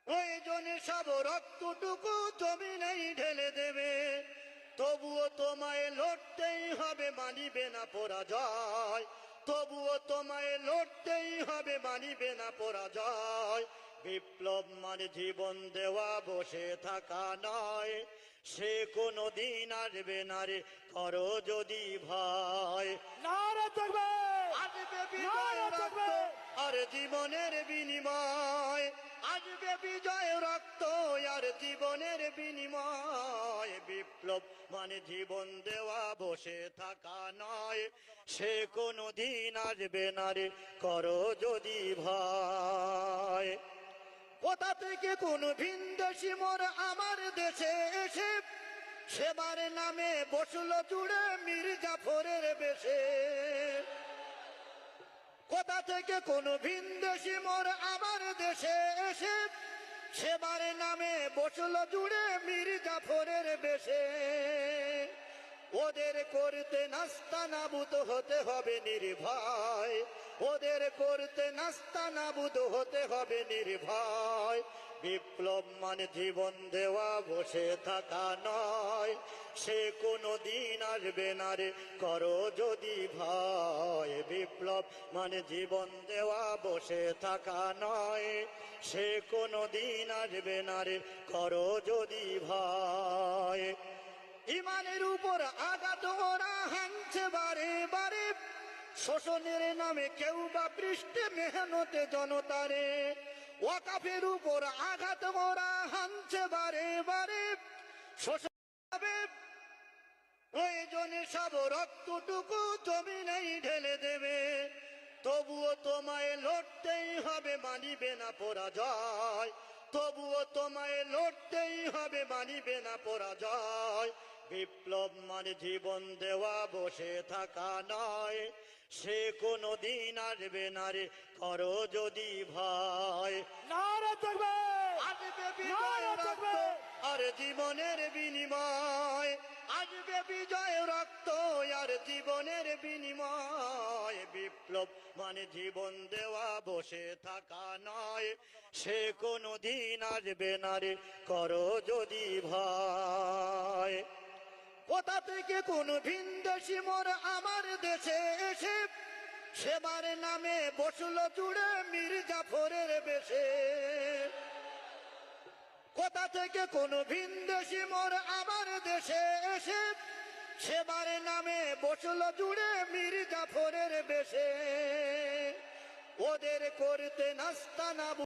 প্রয়োজনে সব রক্তটুকু জমিনেই ঢেলে দেবে, তবুও তোমায় লড়তেই হবে, মানিবে না পরাজয়। তবুও তোমায় লড়তেই হবে, মানিবে না পরাজয়। বিপ্লব মানে জীবন দেওয়া, বসে থাকা নয়। সে কোনো দিন আসবে না রে, করো যদি ভয়। নারা তাকবীর, আসবে বিজয় রক্ত আর জীবনের বিনিময়। আসবে বিজয় রক্ত আর জীবনের বিনিময়। বিপ্লব মানে জীবন দেওয়া, বসে থাকা নয়। সে কোনো দিন আসবে না রে, করো যদি ভয়। কোথা থেকে কোন ভিনদেশি মোর আমার দেশে এসে সেবার নামে বসলো জুড়ে মীর জাফরের বেশে। কোথা থেকে কোন ভিনদেশি মোর আমার দেশে এসে সেবার নামে বসলো জুড়ে মীর জাফরের বেশে। ওদের করতে নাস্তানাবুদ হতে হবে নির্ভয়। ওদের করতে নাস্তানাবুদ হতে হবে নির্ভয়। বিপ্লব মানে জীবন দেওয়া, বসে থাকা নয়। সে কোনো দিন আসবে না রে, করো যদি ভয়। বিপ্লব মানে জীবন দেওয়া, বসে থাকা নয়। সে কোনো দিন আসবে না রে, করো যদি ভয়। ইমানের উপর আঘাত ওরা হানছে বারে বারে, শোষণের নামে কেউ বা পৃষ্ঠে মেহনতে জনতারে। ওয়াকাফের উপর আঘাত ওরা হানছে বারে বারে, শোষণ প্রয়োজনে সব রক্তটুকু জমিনেই ঢেলে দেবে, তবুও তোমায় লড়তেই হবে, মানিবে না পরাজয়। তবুও তোমায় লড়তেই হবে, মানিবে না পরাজয়। বিপ্লব মানে জীবন দেওয়া, বসে থাকা নয়। সে কোনো দিন আসবে না রে, করো যদি ভয়। নারা তাকবীর, আসবে বিজয় রক্ত আর জীবনের বিনিময়। আসবে বিজয় রক্ত আর জীবনের বিনিময়। বিপ্লব মানে জীবন দেওয়া, বসে থাকা নয়। সে কোনো দিন আসবে না রে, করো যদি ভয়। কোথা থেকে কোন ভিনদেশি মোর আমার দেশে এসে সেবার নামে বসলো জুড়ে মীর জাফরের বেশে। কোথা থেকে কোন ভিনদেশি মোর আমার দেশে এসে সেবার নামে বসলো জুড়ে মীর জাফরের বেশে। ওদের করতে নাস্তানাবুদ